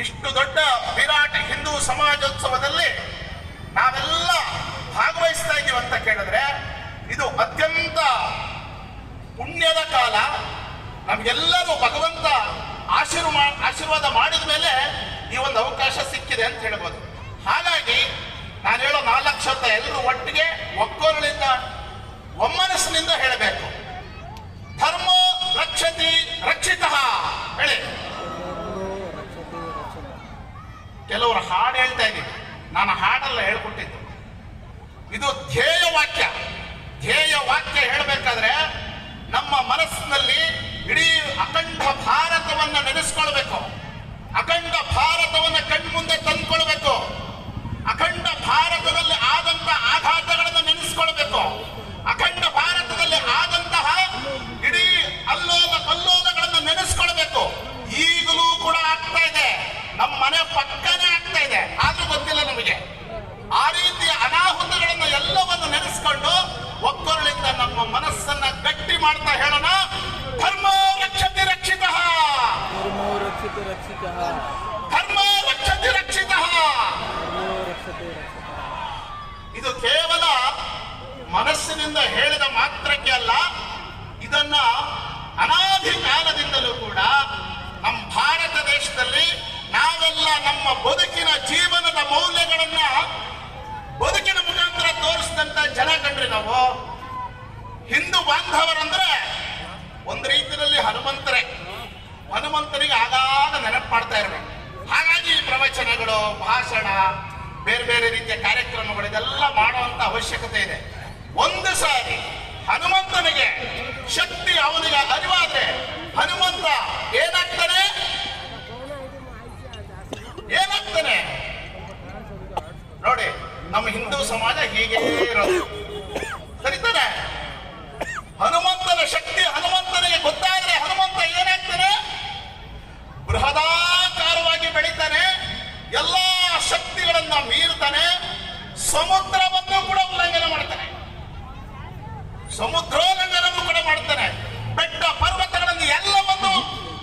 ಇಷ್ಟು ದೊಡ್ಡ ವಿರಾಟ್ ಹಿಂದೂ ಸಮಾಜೋತ್ಸವದಲ್ಲಿ ನಾವೆಲ್ಲ ಭಾಗವಹಿಸ್ತಾ ಇದ್ದೀವಿ ಅಂತ ಕೇಳಿದ್ರೆ ಇದು ಅತ್ಯಂತ ಪುಣ್ಯದ ಕಾಲ. ನಮ್ಗೆಲ್ಲರೂ ಭಗವಂತ ಆಶೀರ್ವಾದ ಮಾಡಿದ ಮೇಲೆ ಈ ಒಂದು ಅವಕಾಶ ಸಿಕ್ಕಿದೆ ಅಂತ ಹೇಳ್ಬೋದು. ಹಾಗಾಗಿ ನಾನು ಹೇಳೋ 4 ಶಬ್ದ ಎಲ್ಲರೂ ಒಟ್ಟಿಗೆ ಒಕ್ಕೊರಳಿಂದ ಒಮ್ಮನಸ್ಸಿನಿಂದ ಹೇಳಬೇಕು. ಧರ್ಮ ರಕ್ಷತಿ ರಕ್ಷಿತ ಹೇಳಿ. ಕೆಲವರು ಹಾಡು ಹೇಳ್ತಾ ಇದ್ದೀವಿ, ನಾನು ಹಾಡಲ್ಲ ಹೇಳ್ಕೊಟ್ಟಿದ್ದು. ಇದು ಧ್ಯೇಯ ವಾಕ್ಯ. ಧ್ಯೇಯ ವಾಕ್ಯ ಹೇಳಬೇಕಾದ್ರೆ ನಮ್ಮ ಮನಸ್ಸಿನಲ್ಲಿ ಇಡೀ ಅಖಂಡ ಭಾರತವನ್ನ ನೆನೆಸ್ಕೊಳ್ಬೇಕು. ಅಖಂಡ ಭಾರತವನ್ನ ಕಣ್ಮುಂದೆ ತಂದ್ಕೊಳ್ಬೇಕು. ಅಖಂಡ ಭಾರತದಲ್ಲಿ ಆದಂತ ಆಘಾತಗಳನ್ನು ನೆನೆಸ್ಕೊಳ್ಬೇಕು. ಅಖಂಡ ಭಾರತದಲ್ಲಿ ಆದಂತಹ ಇಡೀ ಅಲ್ಲೋಲ ಕಲ್ಲೋಲಗಳನ್ನು ನೆನೆಸ್ಕೊಳ್ಬೇಕು. ಈಗಲೂ ಕೂಡ ಆಗ್ತಾ ಇದೆ, ನಮ್ಮ ಮನೆ ಪಕ್ಕನೇ ಆಗ್ತಾ ಇದೆ, ಆದ್ರೂ ಗೊತ್ತಿಲ್ಲ ನಮಗೆ. ಆ ರೀತಿಯ ಅನಾಹುತಗಳನ್ನು ಎಲ್ಲವನ್ನು ನೆನೆಸ್ಕೊಂಡು ಒಕ್ಕೊರಳಿಂದ ನಮ್ಮ ಮನಸ್ಸನ್ನ ಗಟ್ಟಿ ಮಾಡ್ತಾ ಹೇಳೋಣ, ಧರ್ಮ ರಕ್ಷತಿ ರಕ್ಷಿತ, ಧರ್ಮ ರಕ್ಷತಿ ರಕ್ಷಿತ. ಇದು ಕೇವಲ ಮನಸ್ಸಿನಿಂದ ಹೇಳಿದ ಮಾತ್ರಕ್ಕೆ ಅಲ್ಲ, ಇದನ್ನ ಅನಾದಿ ಕಾಲದಿಂದಲೂ ಕೂಡ ನಮ್ಮ ಭಾರತ ದೇಶದಲ್ಲಿ ನಾವೆಲ್ಲ ನಮ್ಮ ಬದುಕಿನ ಜೀವನದ ಮೌಲ್ಯಗಳನ್ನ ಬದುಕಿನ ಮುಖಾಂತರ ತೋರಿಸಿದಂತ ಜನ ಕಂಡ್ರಿ ನಾವು. ಹಿಂದೂ ಬಾಂಧವರಂದ್ರೆ ಒಂದು ರೀತಿಯಲ್ಲಿ ಹನುಮಂತನಿಗೆ ಆಗಾಗ ನೆನಪು ಮಾಡ್ತಾ ಇರ್ಬೇಕು. ಹಾಗಾಗಿ ಈ ಪ್ರವಚನಗಳು, ಭಾಷಣ, ಬೇರೆ ಬೇರೆ ರೀತಿಯ ಕಾರ್ಯಕ್ರಮಗಳು ಇದೆಲ್ಲ ಮಾಡುವಂತ ಅವಶ್ಯಕತೆ ಇದೆ. ಒಂದು ಸಾರಿ ಹನುಮಂತನಿಗೆ ಶಕ್ತಿ ಅವನಿಗೆ ಅರಿವಾದ್ರೆ ಹನುಮಂತ ಏನಾಗ್ತಾನೆ ನೋಡಿ. ನಮ್ಮ ಹಿಂದೂ ಸಮಾಜ ಹೀಗೆ ಇರೋದು ಸರಿತಾನೆ. ಹನುಮಂತನ ಶಕ್ತಿ ಹನುಮಂತನಿಗೆ ಗೊತ್ತಾದ್ರೆ ಹನುಮಂತ ಏನಾಗ್ತಾನೆ, ಬೃಹದಾಕಾರವಾಗಿ ಬೆಳಿತಾನೆ, ಎಲ್ಲಾ ಶಕ್ತಿಗಳನ್ನ ಮೀರ್ತಾನೆ, ಸಮುದ್ರವನ್ನು ಕೂಡ ಉಲ್ಲಂಘನೆ ಮಾಡ್ತಾನೆ, ಸಮುದ್ರೋಲ್ಲಂಘನವನ್ನು ಕೂಡ ಮಾಡ್ತಾನೆ, ಬೆಟ್ಟ ಪರ್ವತಗಳನ್ನು ಎಲ್ಲವನ್ನು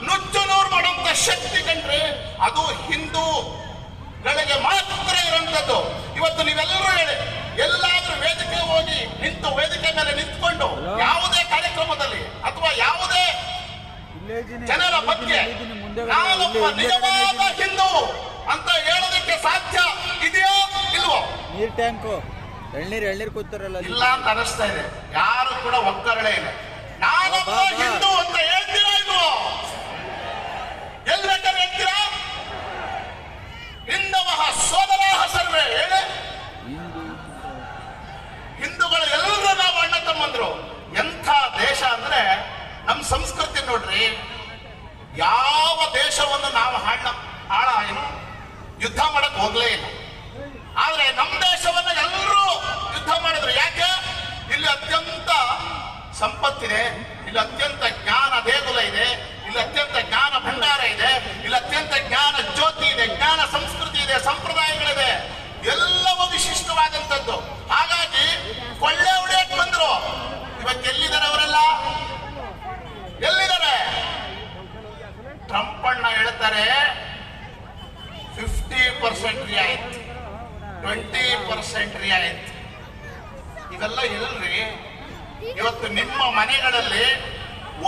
ನುಚ್ಚು ನೂರು ಮಾಡುವಂತ ಶಕ್ತಿ ಕಂಡ್ರೆ ಅದು ಹಿಂದೂಗಳಿಗೆ ಮಾತ್ರ ಇರುವಂತದ್ದು. ಇವತ್ತು ನೀವೆಲ್ಲರೂ ಹೇಳಿ, ಎಲ್ಲಾದ್ರೂ ವೇದಿಕೆ ಹೋಗಿ ನಿಂತು ವೇದಿಕೆ ಮೇಲೆ ನಿಂತ್ಕೊಂಡು ಯಾವುದೇ ಕಾರ್ಯಕ್ರಮದಲ್ಲಿ ಅಥವಾ ಯಾವುದೇ ಜನರ ಬಗ್ಗೆ ನಾನೊಬ್ಬ ನಿಜವಾದ ಹಿಂದೂ ಅಂತ ಹೇಳೋದಕ್ಕೆ ಸಾಧ್ಯ ಇದೆಯೋ ಇಲ್ವೋ? ನೀರ್ ಟ್ಯಾಂಕು ಎಳ್ನೀರ್ ಕೂತಾರಲ್ಲ ಇಲ್ಲ ಅಂತ ಅನಿಸ್ತಾ ಇದೆ. ಯಾರು ಕೂಡ ಒಕ್ಕರಳೆ ಇಲ್ಲ. ನಾನೊಬ್ಬ ಹಿಂದೂ ಅಂತ ಹೇಳ್ತೀರಾ ಇಲ್ವೋ? ಎಲ್ಲಿ ಬೇಕಾದ್ರೆ ಹೇಳ್ತೀರಾ? ಹಿಂದವಹ ಸೋದರಾಹ ಸರ್ವೇ ಹೇಳಿ. ಹಿಂದೂಗಳು ಎಲ್ಲರೂ ನಾವು ಅಣ್ಣ ತಮ್ಮಂದ್ರು. ಎಂಥ ದೇಶ ಅಂದ್ರೆ ನಮ್ಮ ಸಂಸ್ಕೃತಿ ನೋಡ್ರಿ. ಯಾವ ದೇಶವನ್ನು ನಾವು ಯುದ್ಧ ಮಾಡಕ್ ಹೋಗ್ಲೇ ಇಲ್ಲ. ಆದ್ರೆ ನಮ್ಮ ದೇಶವನ್ನ ಎಲ್ಲರೂ ಯುದ್ಧ ಮಾಡಿದ್ರು. ಯಾಕೆ? ಇಲ್ಲಿ ಅತ್ಯಂತ ಸಂಪತ್ತಿದೆ, ಇಲ್ಲಿ ಅತ್ಯಂತ ಜ್ಞಾನ ದೇಗುಲ ಇದೆ, ಇಲ್ಲಿ ಅತ್ಯಂತ ಜ್ಞಾನ ಭಂಡಾರ ಇದೆ, ಇಲ್ಲಿ ಅತ್ಯಂತ ಜ್ಞಾನ ಜ್ಯೋತಿ ಇದೆ, ಜ್ಞಾನ ಸಂಸ್ಕೃತಿ ಇದೆ, ಸಂಪ್ರದಾಯಗಳಿದೆ, ಎಲ್ಲವೂ ವಿಶಿಷ್ಟವಾದಂಥದ್ದು. ಹಾಗಾಗಿ ಕೊಳ್ಳೆ ಹೊಡೆಯಕ್ಕೆ ಬಂದ್ರು. ಇವತ್ತು ಎಲ್ಲಿದ್ದಾರೆ ಅವರೆಲ್ಲ? ಎಲ್ಲಿದ್ದಾರೆ? ಟ್ರಂಪ್ ಅಣ್ಣ ಹೇಳ್ತಾರೆ 50% ರಿಯಾಯಿತಿ, 20% ರಿಯಾಯಿತಿ. ಇವೆಲ್ಲ ಎಲ್ರಿ? ಇವತ್ತು ನಿಮ್ಮ ಮನೆಗಳಲ್ಲಿ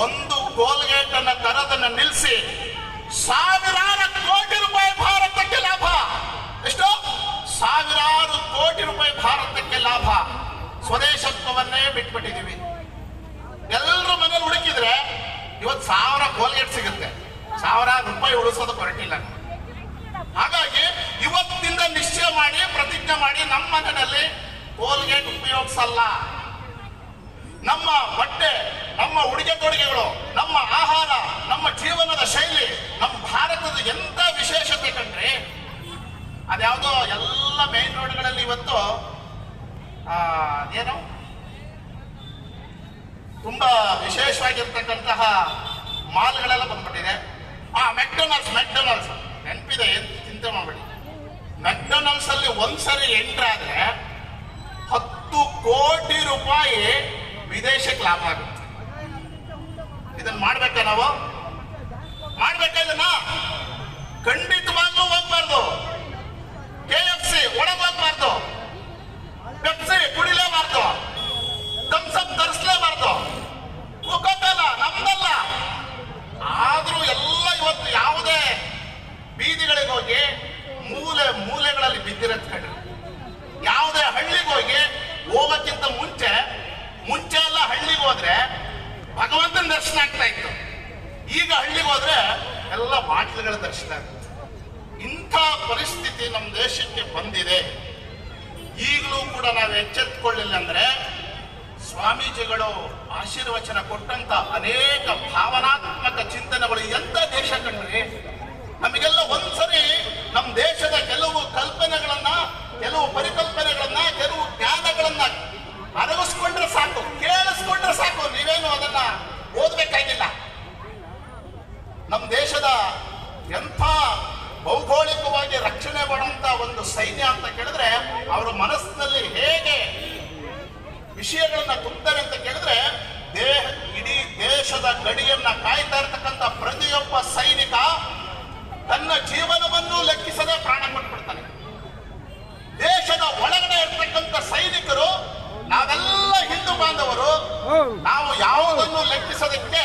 ಒಂದು ಕೋಲ್ಗೇಟ್ ಅನ್ನ ತರದನ್ನ ನಿಲ್ಲಿಸಿ ಸಾವಿರಾರು ಕೋಟಿ ರೂಪಾಯಿ ಭಾರತಕ್ಕೆ ಲಾಭ. ಎಷ್ಟು? ಸಾವಿರಾರು ಕೋಟಿ ರೂಪಾಯಿ ಭಾರತಕ್ಕೆ ಲಾಭ. ಸ್ವದೇಶತ್ವವನ್ನೇ ಬಿಟ್ಬಿಟ್ಟಿದೀವಿ. ಎಲ್ಲರೂ ಮನೇಲಿ ಹುಡುಕಿದ್ರೆ ಇವತ್ತು 1000 ಕೋಲ್ಗೇಟ್ ಸಿಗುತ್ತೆ, 1000 ರೂಪಾಯಿ ಉಳಿಸೋದಕ್ಕೆ ಹೊರಟಿಲ್ಲ. ಹಾಗಾಗಿ ಇವತ್ತಿಂದ ನಿಶ್ಚಯ ಮಾಡಿ, ಪ್ರತಿಜ್ಞೆ ಮಾಡಿ, ನಮ್ಮ ಮನೆಯಲ್ಲಿ ಕೋಲ್ಗೇಟ್ ಉಪಯೋಗಿಸಲ್ಲ. ನಮ್ಮ ಬಟ್ಟೆ, ನಮ್ಮ ಉಡುಗೆ ತೊಡುಗೆಗಳು, ನಮ್ಮ ಆಹಾರ, ನಮ್ಮ ಜೀವನದ ಶೈಲಿ, ನಮ್ಮ ಭಾರತದ ಎಂತ ವಿಶೇಷತೆ ಕಂಡ್ರೆ ಅದ್ಯಾವುದೋ ಎಲ್ಲ ಮೇನ್ ರೋಡ್ಗಳಲ್ಲಿ ಇವತ್ತು ಏನು ತುಂಬಾ ವಿಶೇಷವಾಗಿರ್ತಕ್ಕಂತಹ ಮಾಲ್ಗಳೆಲ್ಲ ಬಂದ್ಬಿಟ್ಟಿದೆ. ಮೆಕ್ಡೊನಾಲ್ಡ್ಸ್ ನೆನಪಿದೆ, ಚಿಂತೆ ಮಾಡಬೇಡಿ. ಮೆಕ್ಡೊನಾಲ್ಡ್ಸ್ ಅಲ್ಲಿ ಒಂದ್ಸರಿ ಎಂಟ್ರ್ ಆದ್ರೆ 10 ಕೋಟಿ ರೂಪಾಯಿ ವಿದೇಶಕ್ಕೆ ಲಾಭ ಆಗುತ್ತೆ. ಇದನ್ನ ಮಾಡ್ಬೇಕಾ ನಾವು? ಮಾಡ್ಬೇಕಾ ಇದನ್ನ? ಖಂಡಿತವಾಗ್ಲೂ ಬಿದ್ದಿರತ್ ಕಣ್ರಿ. ಯಾವುದೇ ಹಳ್ಳಿಗೆ ಹೋಗೋಕ್ಕಿಂತ ಮುಂಚೆ ಎಲ್ಲ ಹಳ್ಳಿಗೆ ಹೋದ್ರೆ ಭಗವಂತನ ದರ್ಶನ ಆಗ್ತಾ ಇತ್ತು. ಈಗ ಹಳ್ಳಿಗೆ ಹೋದ್ರೆ ಎಲ್ಲ ಬಾಟ್ಲುಗಳ ದರ್ಶನ ಆಗುತ್ತೆ. ಇಂಥ ಪರಿಸ್ಥಿತಿ ನಮ್ಮ ದೇಶಕ್ಕೆ ಬಂದಿದೆ. ಈಗಲೂ ಕೂಡ ನಾವು ಎಚ್ಚೆತ್ತುಕೊಳ್ಳಿಲ್ಲ ಅಂದ್ರೆ ಸ್ವಾಮೀಜಿಗಳು ಆಶೀರ್ವಚನ ಕೊಟ್ಟಂತ ಅನೇಕ ಭಾವನಾತ್ಮಕ ಚಿಂತನೆಗಳು ಎಂತ ದೇಶ ಕಂಡ್ರಿ. ನಮಗೆಲ್ಲ ಒಂದ್ಸರಿ ನಮ್ಮ ದೇಶದ ಕೆಲವು ಕಲ್ಪನೆಗಳನ್ನ, ಕೆಲವು ಪರಿಕಲ್ಪನೆಗಳನ್ನ, ಕೆಲವು ಜ್ಞಾನಗಳನ್ನ ಅರಗಿಸ್ಕೊಂಡ್ರೆ ಸಾಕು, ಕೇಳಿಸ್ಕೊಂಡ್ರೆ ಸಾಕು. ನೀವೇನು ಅದನ್ನ ಓದ್ಬೇಕಾಗಿಲ್ಲ. ನಮ್ಮ ದೇಶದ ಎಂಥ ಭೌಗೋಳಿಕವಾಗಿ ರಕ್ಷಣೆ ಮಾಡುವಂತ ಒಂದು ಸೈನ್ಯ ಅಂತ ಕೇಳಿದ್ರೆ ಅವರ ಮನಸ್ಸಿನಲ್ಲಿ ಹೇಗೆ ವಿಷಯಗಳನ್ನ ತುಂಬ್ತಾರೆ ಅಂತ ಕೇಳಿದ್ರೆ, ಇಡೀ ದೇಶದ ಗಡಿಯನ್ನ ಕಾಯ್ತಾ ಇರ್ತಕ್ಕಂಥ ಪ್ರತಿಯೊಬ್ಬ ಸೈನಿಕ ತನ್ನ ಜೀವನವನ್ನು ಲೆಕ್ಕಿಸದೆ ಪ್ರಾಣ ಕೊಟ್ಬಿಡ್ತಾನೆ. ದೇಶದ ಒಳಗಡೆ ಇರ್ತಕ್ಕಂಥ ಸೈನಿಕರು, ನಾವೆಲ್ಲ ಹಿಂದೂ ಬಾಂಧವರು, ನಾವು ಯಾವುದನ್ನು ಲೆಕ್ಕಿಸೋದಕ್ಕೆ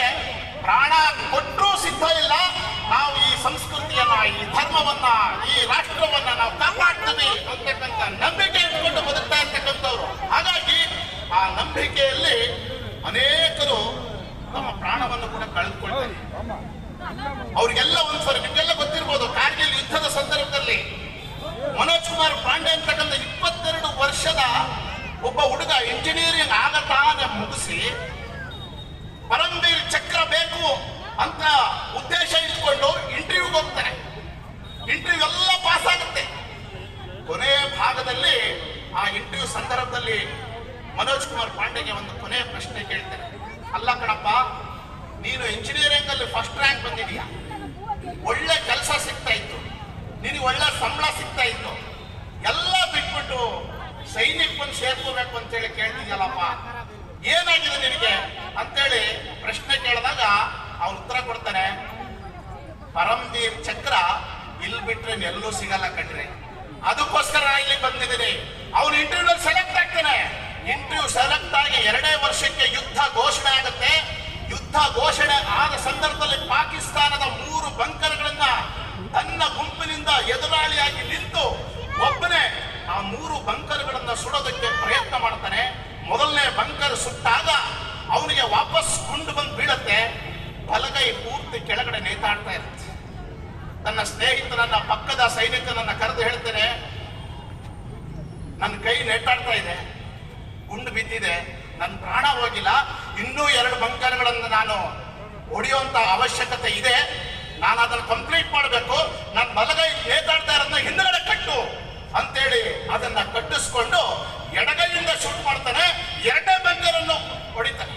ಪ್ರಾಣ ಕೊಟ್ಟರೂ ಸಿದ್ಧ ಇಲ್ಲ. ನಾವು ಈ ಸಂಸ್ಕೃತಿಯನ್ನ, ಈ ಧರ್ಮವನ್ನ, ಈ ರಾಷ್ಟ್ರವನ್ನ ನಾವು ಕಾಪಾಡ್ತೀವಿ ಅಂತಕ್ಕಂಥ ನಂಬಿಕೆ ಇಟ್ಕೊಂಡು ಬದುಕ್ತಾ ಇರ್ತಕ್ಕಂಥವ್ರು. ಹಾಗಾಗಿ ಆ ನಂಬಿಕೆಯಲ್ಲಿ ಅನೇಕರು ತಮ್ಮ ಪ್ರಾಣವನ್ನು ಕೂಡ ಕಳೆದುಕೊಳ್ತಾರೆ. ಅವ್ರಿಗೆಲ್ಲ ಒಂದ್ಸರಿ ನಿಮ್ಗೆಲ್ಲ ಗೊತ್ತಿರ್ಬೋದು, ಕಾರ್ಗಿಲ್ ಯುದ್ಧದ ಸಂದರ್ಭದಲ್ಲಿ ಮನೋಜ್ ಕುಮಾರ್ ಪಾಂಡೆ ಅಂತಕ್ಕಂಥ 22 ವರ್ಷದ ಒಬ್ಬ ಹುಡುಗ ಇಂಜಿನಿಯರಿಂಗ್ ಆಗತಾನೆ ಮುಗಿಸಿ ಪರಮವೀರ್ ಚಕ್ರ ಬೇಕು ಅಂತ ಉದ್ದೇಶ ಇಟ್ಕೊಂಡು ಇಂಟರ್ವ್ಯೂಗೆ ಹೋಗ್ತಾನೆ. ಇಂಟರ್ವ್ಯೂ ಎಲ್ಲ ಪಾಸ್ ಆಗುತ್ತೆ. ಕೊನೆ ಭಾಗದಲ್ಲಿ ಆ ಇಂಟರ್ವ್ಯೂ ಸಂದರ್ಭದಲ್ಲಿ ಮನೋಜ್ ಕುಮಾರ್ ಪಾಂಡೆಗೆ ಒಂದು ಕೊನೆಯ ಪ್ರಶ್ನೆ ಕೇಳ್ತಾರೆ. ಅಲ್ಲ ಕಣಪ್ಪ, ನೀನು ಇಂಜಿನಿಯರಿಂಗ್ ಅಲ್ಲಿ ಫಸ್ಟ್ ರ್ಯಾಂಕ್ ಬಂದಿದೀಯ, ಒಳ್ಳೆ ಕೆಲಸ ಸಿಗ್ತಾ ಇತ್ತು, ನಿನಗೆ ಒಳ್ಳೆ ಸಂಬಳ ಸಿಗ್ತಾ ಇತ್ತು, ಎಲ್ಲ ಬಿಟ್ಬಿಟ್ಟು ಸೈನಿಕವನ್ನು ಸೇರ್ಕೋಬೇಕು ಅಂತೇಳಿ ಕೇಳ್ತಿದ್ಯಲ್ಲಪ್ಪ, ಏನಾಗಿದೆ ನಿನಗೆ ಅಂತೇಳಿ ಪ್ರಶ್ನೆ ಕೇಳಿದಾಗ ಅವ್ನು ಉತ್ತರ ಕೊಡ್ತಾನೆ, ಪರಮವೀರ್ ಚಕ್ರ ಇಲ್ಲಿ ಬಿಟ್ರೆ ಎಲ್ಲೂ ಸಿಗಲ್ಲ ಕಣ್ರಿ, ಅದಕ್ಕೋಸ್ಕರ ಇಲ್ಲಿ ಬಂದಿದ್ದೀನಿ. ಅವ್ನು ಇಂಟರ್ವ್ಯೂ ಸೆಲೆಕ್ಟ್ ಆಗ್ತಾನೆ. ಇಂಟರ್ವ್ಯೂ ಸೆಲೆಕ್ಟ್ ಆಗಿ 2 ವರ್ಷಕ್ಕೆ ಯುದ್ಧ ಘೋಷಣೆ ಆಗುತ್ತೆ. ಯುದ್ಧ ಘೋಷಣೆ ಆದ ಸಂದರ್ಭದಲ್ಲಿ ಪಾಕಿಸ್ತಾನದ 3 ಬಂಕರ್ಗಳನ್ನ ತನ್ನ ಗುಂಪಿನಿಂದ ಎದುರಾಳಿಯಾಗಿ ನಿಂತು ಒಬ್ಬನೇ ಆ 3 ಬಂಕರ್ಗಳನ್ನ ಸುಡೋದಕ್ಕೆ ಪ್ರಯತ್ನ ಮಾಡ್ತಾನೆ. ಮೊದಲನೇ ಬಂಕರ್ ಸುಟ್ಟಾಗ ಅವನಿಗೆ ವಾಪಸ್ ಗುಂಡು ಬಂದು ಬೀಳತ್ತೆ. ಬಲಗೈ ಪೂರ್ತಿ ಕೆಳಗಡೆ ನೇತಾಡ್ತಾ ಇರುತ್ತೆ. ತನ್ನ ಸ್ನೇಹಿತನನ್ನ, ಪಕ್ಕದ ಸೈನಿಕನನ್ನ ಕರೆದು ಹೇಳ್ತೇನೆ, ನನ್ನ ಕೈ ನೇತಾಡ್ತಾ ಇದೆ, ಗುಂಡು ಬಿದ್ದಿದೆ, ನನ್ನ ಪ್ರಾಣ ಹೋಗಿಲ್ಲ, ಇನ್ನೂ 2 ಬಂಕರ್ಗಳನ್ನು ನಾನು ಹೊಡೆಯುವಂತ ಅವಶ್ಯಕತೆ ಇದೆ, ನಾನು ಅದನ್ನು ಕಂಪ್ಲೀಟ್ ಮಾಡಬೇಕು, ನನ್ನ ಬಲಗೈ ನೇತಾಡ್ತಾ ಇರೋದನ್ನ ಹಿಂದ್ಗಡೆ ಕಟ್ಟು ಅಂತೇಳಿ ಅದನ್ನ ಕಟ್ಟಿಸ್ಕೊಂಡು ಎಡಗೈಯಿಂದ ಶೂಟ್ ಮಾಡ್ತಾನೆ. 2ನೇ ಬಂಕರ್ ಅನ್ನು ಹೊಡಿತಾನೆ.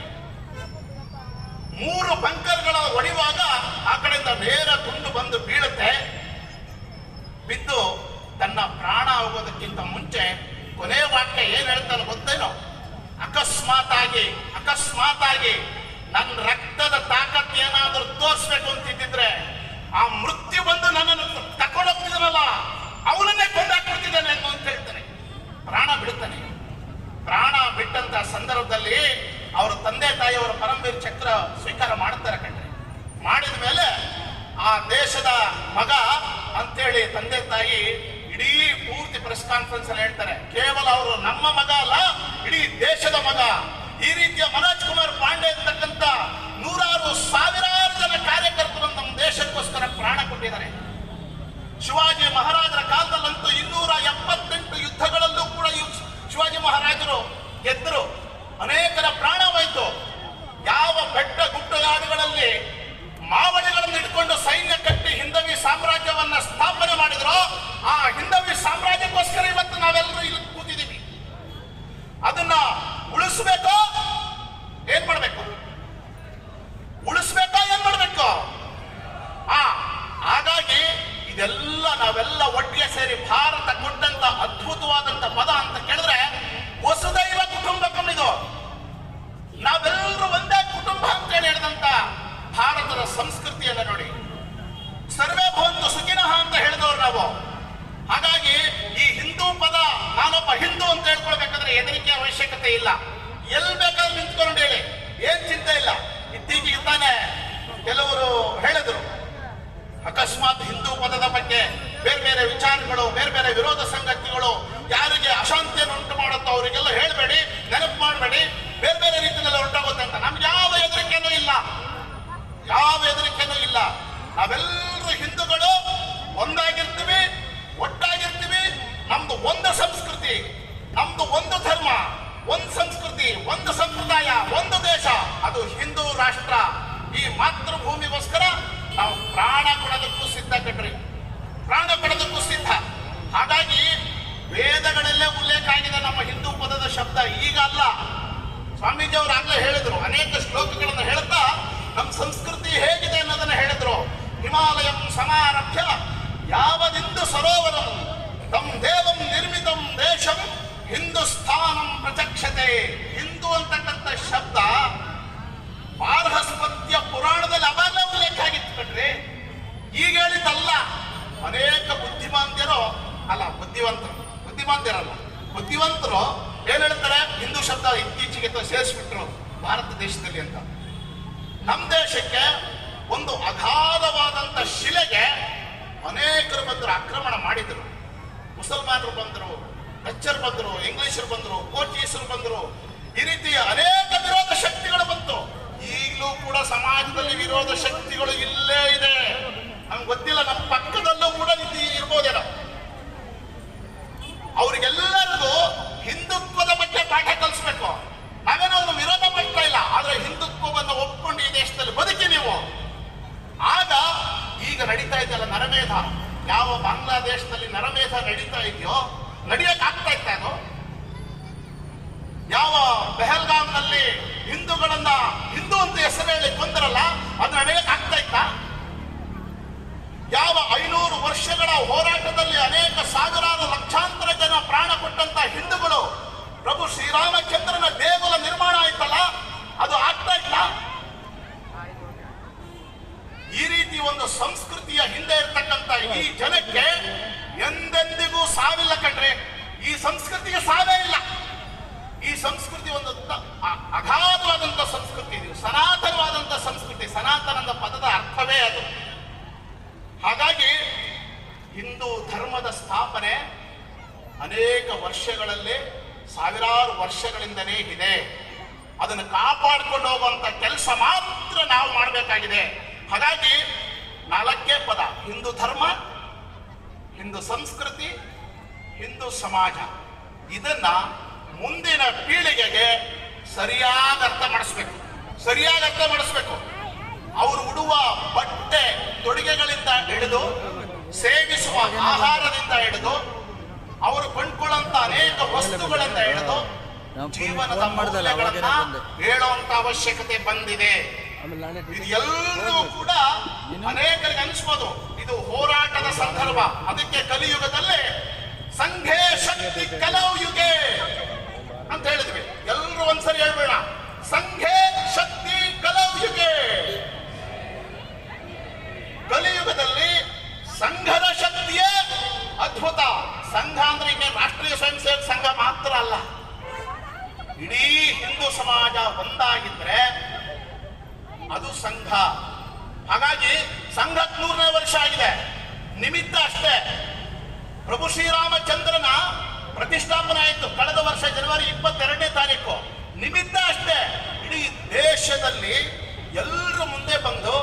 3 ಬಂಕರ್ಗಳ ಹೊಡೆಯುವಾಗ ಆ ಕಡೆಯಿಂದ ನೇರ ಗುಂಡು ಬಂದು ಬೀಳುತ್ತೆ. ಬಿದ್ದು ತನ್ನ ಪ್ರಾಣ ಹೋಗೋದಕ್ಕಿಂತ ಮುಂಚೆ ಕೊನೆ ವಾಕ್ಯ ಏನ್ ಹೇಳ್ತಾನೆ ಗೊತ್ತೇನೋ? ಅಕಸ್ಮಾತ್ ಆಗಿ ನನ್ನ ರಕ್ತದ ತಾಕತ್ ಏನಾದ್ರೂ ತೋರಿಸ್ಬೇಕು ಅಂತಿದ್ರೆ ಆ ಮೃತ್ಯು ಬಂದು ನನ್ನನ್ನು ತಕೊಂಡೋಗ್ತಿದ್ದಾನಲ್ಲ ಅವನನ್ನೇ ಕೊಂದಾಕ್ಬಿಡ್ತಿದ್ದಾನೆ ಅಂತ ಹೇಳ್ತಾನೆ. ಪ್ರಾಣ ಬಿಡುತ್ತಾನೆ. ಪ್ರಾಣ ಬಿಟ್ಟಂತ ಸಂದರ್ಭದಲ್ಲಿ ಅವರ ತಂದೆ ತಾಯಿಯವರ ಪರಮವೀರ್ ಚಕ್ರ ಸ್ವೀಕಾರ ಮಾಡ್ತಾರೆ ಕಣ್ರಿ. ಮಾಡಿದ ಮೇಲೆ ಆ ದೇಶದ ಮಗ ಅಂತೇಳಿ ತಂದೆ ತಾಯಿ ಇಡೀ ಪೂರ್ತಿ ಪ್ರೆಸ್ ಕಾನ್ಫರೆನ್ಸ್ ಅಲ್ಲಿ ಹೇಳ್ತಾರೆ, ಕೇವಲ ಅವರು ನಮ್ಮ ಮಗ ಅಲ್ಲ, ಇಡೀ ದೇಶದ ಮಗ. ಈ ರೀತಿಯ ಮನೋಜ್ ಕುಮಾರ್ ಪಾಂಡೆ ಅಂತಕ್ಕಂಥ 100,000 ಜನ ಕಾರ್ಯಕರ್ತರು ನಮ್ಮ ದೇಶಕ್ಕೋಸ್ಕರ ಪ್ರಾಣ ಕೊಟ್ಟಿದ್ದಾರೆ. ಶಿವಾಜಿ ಮಹಾರಾಜರ ಕಾಲದಲ್ಲಂತೂ 278 ಯುದ್ಧಗಳಲ್ಲೂ ಕೂಡ ಶಿವಾಜಿ ಮಹಾರಾಜರು ಗೆದ್ದರು. ಅನೇಕರ ಪ್ರಾಣವಾಯಿತು. ಯಾವ ಬೆಟ್ಟ ಗುಡ್ಡಗಾಡುಗಳಲ್ಲಿ ಮಾವಳಿಗಳನ್ನು ಇಟ್ಕೊಂಡು ಸೈನ್ಯ ಕಟ್ಟಿ ಹಿಂದವಿ ಸಾಮ್ರಾಜ್ಯವನ್ನ ಸ್ಥಾಪನೆ ಮಾಡಿದ್ರು, ಆ ಹಿಂದವಿ ಸಾಮ್ರಾಜ್ಯಕ್ಕೋಸ್ಕರ ಇವತ್ತು ನಾವೆಲ್ಲರೂ ಇಲ್ಲಿ ಕೂತಿದ್ದೀವಿ. ಅದನ್ನ ಉಳಿಸ್ಬೇಕೋ ಏನ್ ಮಾಡ್ಬೇಕು? ಉಳಿಸ್ಬೇಕಾ ಏನ್ ಮಾಡ್ಬೇಕು? ಹಾಗಾಗಿ ಇದೆಲ್ಲ ನಾವೆಲ್ಲ ಒಟ್ಟಿಗೆ ಸೇರಿ ಭಾರತ ಕೊಟ್ಟಂತ ಅದ್ಭುತವಾದಂತ ಪದ ಅಂತ ಕೇಳಿದ್ರೆ ವಸುದೈವ ಕುಟುಂಬಕಂ. ಇದು ನಾವೆಲ್ಲರೂ ಒಂದೇ ಕುಟುಂಬ ಅಂತ ಹೇಳಿ ಹೇಳಿದಂತ ಭಾರತದ ಸಂಸ್ಕೃತಿಯನ್ನ ನೋಡಿ. ಸರ್ವೇ ಭವಂತು ಸುಖಿನಃ ಅಂತ ಹೇಳಿದವರು ನಾವು. ಹಾಗಾಗಿ ಈ ಹಿಂದೂ ಪದ, ನಾನೊಬ್ಬ ಹಿಂದೂ ಅಂತ ಹೇಳ್ಕೊಳ್ಬೇಕಾದ್ರೆ ಹೆದರಿಕೆ ಅವಶ್ಯಕತೆ ಇಲ್ಲ. ಎಲ್ಲಿ ಬೇಕಾದ್ರೂ ನಿಂತ್ಕೊಂಡು ಹೇಳಿ, ಏನ್ ಚಿಂತೆ ಇಲ್ಲ. ಇತ್ತೀಚೆಗೆ ತಾನೇ ಕೆಲವರು ಹೇಳಿದ್ರು, ಅಕಸ್ಮಾತ್ ಹಿಂದೂ ಪದದ ಬಗ್ಗೆ ಬೇರೆ ಬೇರೆ ವಿಚಾರಗಳು, ಬೇರೆ ಬೇರೆ ವಿರೋಧ ಸಂಗತಿಗಳು ಯಾರಿಗೆ ಅಶಾಂತಿಯನ್ನು ಉಂಟು ಮಾಡುತ್ತೋ ಅವರಿಗೆಲ್ಲ ಹೇಳಬೇಡಿ, ನೆನಪು ಮಾಡಬೇಡಿ, ಬೇರೆ ಬೇರೆ ರೀತಿಯಲ್ಲಿ ಉಂಟಾಗುತ್ತೆ ಅಂತ. ನಮ್ಗೆ ಯಾವ ಹೆದರಿಕೆನೂ ಇಲ್ಲ, ಯಾವ ಹೆದರಿಕೆನೂ ಇಲ್ಲ. ನಾವೆಲ್ಲರೂ ಹಿಂದೂಗಳು ಒಂದಾಗಿರ್ತೀವಿ, ಒಟ್ಟಾಗಿರ್ತೀವಿ. ನಮ್ದು ಒಂದು ಸಂಸ್ಕೃತಿ, ನಮ್ದು ಒಂದು ಧರ್ಮ, ಒಂದು ಸಂಸ್ಕೃತಿ, ಒಂದು ಸಂಪ್ರದಾಯ, ಒಂದು ದೇಶ, ಅದು ಹಿಂದೂ ರಾಷ್ಟ್ರ. ಈ ಮಾತೃಭೂಮಿಗೋಸ್ಕರ ನಾವು ಪ್ರಾಣ ಕೊಡೋದಕ್ಕೂ ಸಿದ್ಧ ಕಣ್ರಿ, ಪ್ರಾಣ ಕೊಡೋದಕ್ಕೂ ಸಿದ್ಧ. ಹಾಗಾಗಿ ವೇದಗಳಲ್ಲೇ ಉಲ್ಲೇಖ ಆಗಿದೆ ನಮ್ಮ ಹಿಂದೂ ಪದದ ಶಬ್ದ, ಈಗ ಅಲ್ಲ. ಸ್ವಾಮೀಜಿ ಅವರು ಆಗ್ಲೇ ಹೇಳಿದ್ರು, ಅನೇಕ ಶ್ಲೋಕಗಳನ್ನು ಹೇಳ್ತಾ ನಮ್ಮ ಸಂಸ್ಕೃತಿ ಹೇಗಿದೆ ಅನ್ನೋದನ್ನ ಹೇಳಿದ್ರು. ಹಿಮಾಲಯಂ ಸಮಾರಭ್ಯ ಯಾವದಿಂದು ಸರೋವರಂ ತಮ್ ದೇವಂ ನಿರ್ಮಿತಂ ದೇಶಂ ಹಿಂದೂಸ್ಥಾನಂ ಪ್ರಚಕ್ಷತೆ. ಹಿಂದೂ ಅಂತಕ್ಕಂಥ ಶಬ್ದ ಬಾರ್ಹಸ್ಪತ್ಯ ಪುರಾಣದಲ್ಲಿ ಅವಾಗಲೇ ಉಲ್ಲೇಖ ಆಗಿತ್ತು ಕಣ್ರಿ, ಈಗ ಹೇಳಿದ್ದಲ್ಲ. ಅನೇಕ ಬುದ್ಧಿಮಾಂದ್ಯರು ಅಲ್ಲ, ಬುದ್ಧಿಮಾಂದ್ಯರಲ್ಲ, ಬುದ್ಧಿವಂತರು ಏನ್ ಹೇಳ್ತಾರೆ, ಹಿಂದೂ ಶಬ್ದ ಇತ್ತೀಚೆಗೆ ಸೇರಿಸ್ಬಿಟ್ರು ಭಾರತ ದೇಶದಲ್ಲಿ ಅಂತ. ನಮ್ಮ ದೇಶಕ್ಕೆ ಒಂದು ಅಗಾಧವಾದಂತ ಶಿಲೆಗೆ ಅನೇಕರು ಬಂದರು, ಆಕ್ರಮಣ ಮಾಡಿದ್ರು. ಮುಸಲ್ಮಾನರು ಬಂದರು, ಡಚ್ಚರು ಬಂದರು, ಇಂಗ್ಲಿಷರು ಬಂದರು, ಪೋರ್ಚುಗೀಸರು ಬಂದರು. ಈ ರೀತಿಯ ಅನೇಕ ವಿರೋಧ ಶಕ್ತಿಗಳು ಬಂತು. ಈಗಲೂ ಕೂಡ ಸಮಾಜದಲ್ಲಿ ವಿರೋಧ ಶಕ್ತಿಗಳು ಇಲ್ಲೇ ಇದೆ. ನಮ್ಗೆ ಗೊತ್ತಿಲ್ಲ, ನಮ್ಮ ಪಕ್ಕದಲ್ಲೂ ಕೂಡ ಇರ್ಬೋದೇನೋ. ಅವ್ರಿಗೆಲ್ಲರಿಗೂ ಹಿಂದುತ್ವದ ಬಗ್ಗೆ ಪಾಠ ಕಲಿಸ್ಬೇಕು. ನಾವೇನೋ ಒಂದು ವಿರೋಧ ಮಾಡ್ತಾ ಇಲ್ಲ, ಆದ್ರೆ ಹಿಂದುತ್ವವನ್ನು ಒಪ್ಕೊಂಡು ಈ ದೇಶದಲ್ಲಿ ಬದುಕಿ ನೀವು. ಆಗ ಈಗ ನಡೀತಾ ಇದೆಯಲ್ಲ ನರಮೇಧ, ಯಾವ ಬಾಂಗ್ಲಾದೇಶದಲ್ಲಿ ನರಮೇಧ ನಡೀತಾ ಇದೆಯೋ, ನಡೆಯಕ್ ಆಗ್ತಾ ಇತ್ತ ಅದು? ಯಾವ ಪೆಹಲ್ಗಾಮ್ನಲ್ಲಿ ಹಿಂದೂಗಳನ್ನ ಹಿಂದೂ ಅಂತ ಹೆಸರು ಹೇಳಿ ಕೊಂದರಲ್ಲ, ಅದು ನಡೆಯಕ್ ಆಗ್ತಾ ಇತ್ತ? ಯಾವ 500 ವರ್ಷಗಳ ಹೋರಾಟದಲ್ಲಿ ಅನೇಕ ಸಾವಿರಾರು ಲಕ್ಷಾಂತರ ಜನ ಪ್ರಾಣ ಕೊಟ್ಟಂತ ಹಿಂದೂಗಳು, ಪ್ರಭು ಶ್ರೀರಾಮಚಂದ್ರನ ದೇಗುಲ ನಿರ್ಮಾಣ ಆಯ್ತಲ್ಲ, ಅದು ಆಗ್ತಾ ಇಲ್ಲ? ಈ ರೀತಿ ಒಂದು ಸಂಸ್ಕೃತಿಯ ಹಿಂದೆ ಇರ್ತಕ್ಕಂಥ ಈ ಜನಕ್ಕೆ ಎಂದೆಂದಿಗೂ ಸಾವಿಲ್ಲ ಕಣ್ರಿ. ಈ ಸಂಸ್ಕೃತಿಗೆ ಸಾವೇ ಇಲ್ಲ. ಈ ಸಂಸ್ಕೃತಿ ಒಂದು ಅಗಾಧವಾದಂತ ಸಂಸ್ಕೃತಿ, ಇದು ಸನಾತನವಾದಂತ ಸಂಸ್ಕೃತಿ. ಸನಾತನದ ಪದದ ಅರ್ಥವೇ ಅದು. ಹಾಗಾಗಿ ಹಿಂದೂ ಧರ್ಮದ ಸ್ಥಾಪನೆ ಅನೇಕ ವರ್ಷಗಳಲ್ಲಿ, ಸಾವಿರಾರು ವರ್ಷಗಳಿಂದಲೇ ಇದೆ. ಅದನ್ನು ಕಾಪಾಡಿಕೊಂಡು ಹೋಗುವಂತ ಕೆಲಸ ಮಾತ್ರ ನಾವು ಮಾಡಬೇಕಾಗಿದೆ. ಹಾಗಾಗಿ 4 ಪದ: ಹಿಂದೂ ಧರ್ಮ, ಹಿಂದೂ ಸಂಸ್ಕೃತಿ, ಹಿಂದೂ ಸಮಾಜ. ಇದನ್ನ ಮುಂದಿನ ಪೀಳಿಗೆಗೆ ಸರಿಯಾಗಿ ಅರ್ಥ ಮಾಡಿಸ್ಬೇಕು. ಅವರು ಉಡುವ ಬಟ್ಟೆ ತೊಡುಗೆಗಳಿಂದ ಹಿಡಿದು, ಸೇವಿಸುವ ಆಹಾರದಿಂದ ಹಿಡಿದು, ಅವರು ಕೊಂಡ್ಕೊಳ್ಳುವಂತ ಅನೇಕ ವಸ್ತುಗಳಿಂದ ಹಿಡಿದು ಜೀವನದ ಮೌಲ್ಯಗಳನ್ನ ಹೇಳುವಂತ ಅವಶ್ಯಕತೆ ಬಂದಿದೆ. ಇದು ಎಲ್ಲರೂ ಕೂಡ ಅನೇಕರಿಗೆ ಅನಿಸ್ಬೋದು ಇದು ಹೋರಾಟದ ಸಂದರ್ಭ. ಅದಕ್ಕೆ ಕಲಿಯುಗದಲ್ಲಿ ಸಂಘೇ ಶಕ್ತಿ ಕಲೌ ಯುಗೆ ಅಂತ ಹೇಳಿದ್ವಿ. ಎಲ್ಲರೂ ಒಂದ್ಸರಿ ಹೇಳ್ಬೇಡ, ಸಂಘೇ ಶಕ್ತಿ ಕಲೌ ಯುಗೆ. ಕಲಿಯುಗದಲ್ಲಿ ಸಂಘದ ಶಕ್ತಿಯೇ ಅದ್ಭುತ. ಸಂಘ ಅಂದ್ರೆ ಈಗ ರಾಷ್ಟ್ರೀಯ ಸ್ವಯಂ ಸೇವಕ ಸಂಘ ಮಾತ್ರ ಅಲ್ಲ, ಇಡೀ ಹಿಂದೂ ಸಮಾಜ ಒಂದಾಗಿದ್ರೆ ಅದು ಸಂಘ. ಹಾಗಾಗಿ ಸಂಘಕ್ಕೆ 100ನೇ ವರ್ಷ ಆಗಿದೆ. ನಿಮಿತ್ತ ಅಷ್ಟೇ. ಪ್ರಭು ಶ್ರೀರಾಮಚಂದ್ರನ ಪ್ರತಿಷ್ಠಾಪನೆ ಆಯಿತು ಕಳೆದ ವರ್ಷ ಜನವರಿ 22ನೇ ತಾರೀಕು. ನಿಮಿತ್ತ ಅಷ್ಟೇ. ಇಡೀ ದೇಶದಲ್ಲಿ ಎಲ್ಲರೂ ಮುಂದೆ ಬಂದು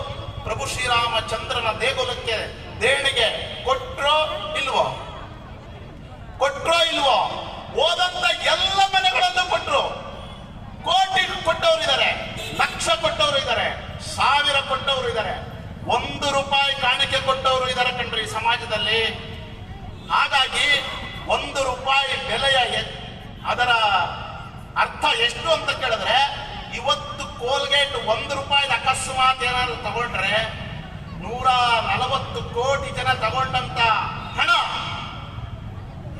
ಪ್ರಭು ಶ್ರೀರಾಮಚಂದ್ರನ ದೇಗುಲಕ್ಕೆ ದೇಣಿಗೆ ಕೊಟ್ರೋ ಇಲ್ವೋ? ಓದಂತ ಎಲ್ಲ ಮನೆಗಳಲ್ಲೂ ಕೊಟ್ಟರು. ಕೋಟಿ ಕೊಟ್ಟವರು ಇದ್ದಾರೆ, ಲಕ್ಷ ಕೊಟ್ಟವರು ಇದ್ದಾರೆ, 1000 ಕೊಟ್ಟವರು ಇದ್ದಾರೆ, 1 ರೂಪಾಯಿ ಕಾಣಿಕೆ ಕೊಟ್ಟವರು ಇದ್ದಾರೆ ಕಣ್ರಿ ಸಮಾಜದಲ್ಲಿ. ಹಾಗಾಗಿ 1 ರೂಪಾಯಿ ಬೆಲೆಯ ಅದರ ಅರ್ಥ ಎಷ್ಟು ಅಂತ ಕೇಳಿದ್ರೆ, ಇವತ್ತು ಕೋಲ್ಗೇಟ್ 1 ರೂಪಾಯಿ ಅಕಸ್ಮಾತ್ ಏನಾದ್ರು ತಗೊಂಡ್ರೆ 140 ಕೋಟಿ ಜನ ತಗೊಂಡಂತ ಹಣ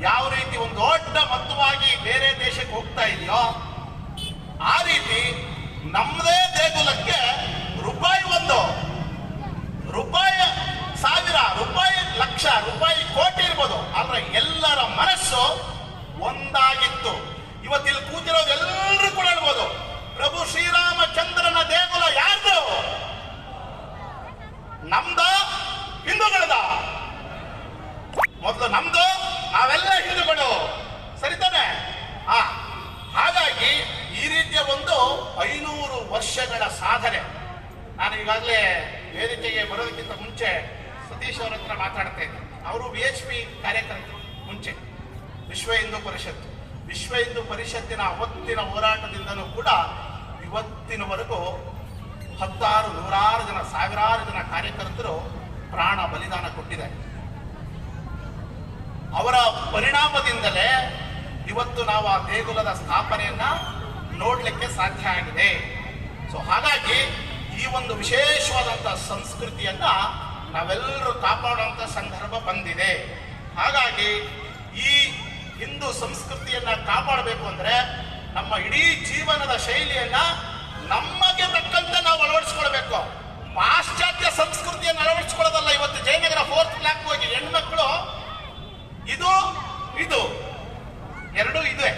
ಯಾವ ರೀತಿ ಒಂದು ದೊಡ್ಡ ಮೊತ್ತವಾಗಿ ಬೇರೆ ದೇಶಕ್ಕೆ ಹೋಗ್ತಾ ಇದೆಯೋ, ಆ ರೀತಿ ನಮ್ಮದೇ ದೇಗುಲಕ್ಕೆ ರೂಪಾಯಿ 1 ರೂಪಾಯಿ 1000 ರೂಪಾಯಿ ಲಕ್ಷ ರೂಪಾಯಿ ಕೋಟಿ ಇರ್ಬೋದು, ಆದ್ರೆ ಎಲ್ಲರ ಮನಸ್ಸು ಒಂದಾಗಿತ್ತು. ಇವತ್ತಿಲ್ಲಿ ಕೂತಿರೋದು ಎಲ್ಲರೂ ಕೂಡ ಹೇಳ್ಬೋದು, ಪ್ರಭು ಶ್ರೀರಾಮಚಂದ್ರನ ದೇಗುಲ ಯಾರ್ದು? ನಮ್ದ? ಹಿಂದೂಗಳದ? ಮೊದಲು ನಮ್ದು, ನಾವೆಲ್ಲ ಹಿಂದೂಗಳು, ಸರಿತಾನೆ? ಹಾಗಾಗಿ ಈ ರೀತಿಯ ಒಂದು 500 ವರ್ಷಗಳ ಸಾಧನೆ. ನಾನು ಈಗಾಗಲೇ ವೇದಿಕೆಗೆ ಬರೋದಕ್ಕಿಂತ ಮುಂಚೆ ಸತೀಶ್ ಅವರ ಹತ್ರ ಮಾತಾಡ್ತಾ ಇದ್ದೆ. ಅವರು VHP ಕಾರ್ಯಕರ್ತರು. ಮುಂಚೆ ವಿಶ್ವ ಹಿಂದೂ ಪರಿಷತ್ತಿನ ಅವತ್ತಿನ ಹೋರಾಟದಿಂದಲೂ ಕೂಡ ಇವತ್ತಿನವರೆಗೂ ನೂರಾರು ಜನ, ಸಾವಿರಾರು ಜನ ಕಾರ್ಯಕರ್ತರು ಪ್ರಾಣ ಬಲಿದಾನ ಕೊಟ್ಟಿದ್ದಾರೆ. ಅವರ ಪರಿಣಾಮದಿಂದಲೇ ಇವತ್ತು ನಾವು ಆ ದೇಗುಲದ ಸ್ಥಾಪನೆಯನ್ನ ನೋಡ್ಲಿಕ್ಕೆ ಸಾಧ್ಯ ಆಗಿದೆ. ಸೊ ಹಾಗಾಗಿ ಈ ಒಂದು ವಿಶೇಷವಾದಂತಹ ಸಂಸ್ಕೃತಿಯನ್ನ ನಾವೆಲ್ಲರೂ ಕಾಪಾಡುವಂತ ಸಂದರ್ಭ ಬಂದಿದೆ. ಹಾಗಾಗಿ ಈ ಹಿಂದೂ ಸಂಸ್ಕೃತಿಯನ್ನ ಕಾಪಾಡಬೇಕು ಅಂದ್ರೆ ನಮ್ಮ ಇಡೀ ಜೀವನದ ಶೈಲಿಯನ್ನ ನಮಗೆ ತಕ್ಕಂತೆ ನಾವು ಅಳವಡಿಸ್ಕೊಳ್ಬೇಕು. ಪಾಶ್ಚಾತ್ಯ ಸಂಸ್ಕೃತಿಯನ್ನು ಅಳವಡಿಸ್ಕೊಳ್ಳೋದಲ್ಲ. ಇವತ್ತು ಜಯನಗರ 4th ಬ್ಲಾಕ್ ಹೋಗಿ ಹೆಣ್ಮಕ್ಳು ಇದು ಎರಡೂ ಇದೆ,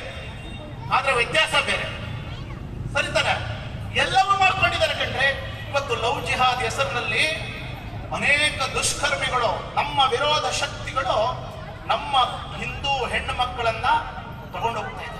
ಆದ್ರೆ ವ್ಯತ್ಯಾಸ ಬೇರೆ, ಸರಿತಾನೆ? ಎಲ್ಲವೂ ಮಾಡ್ಕೊಂಡಿದ್ದಾರೆ ಕಂಡ್ರೆ. ಇವತ್ತು ಲವ್ ಜಿಹಾದ್ ಹೆಸರಿನಲ್ಲಿ ಅನೇಕ ದುಷ್ಕರ್ಮಿಗಳು, ನಮ್ಮ ವಿರೋಧ ಶಕ್ತಿಗಳು ನಮ್ಮ ಹಿಂದೂ ಹೆಣ್ಣು ಮಕ್ಕಳನ್ನ ತಗೊಂಡೋಗ್ತಾ ಇದ್ದಾರೆ.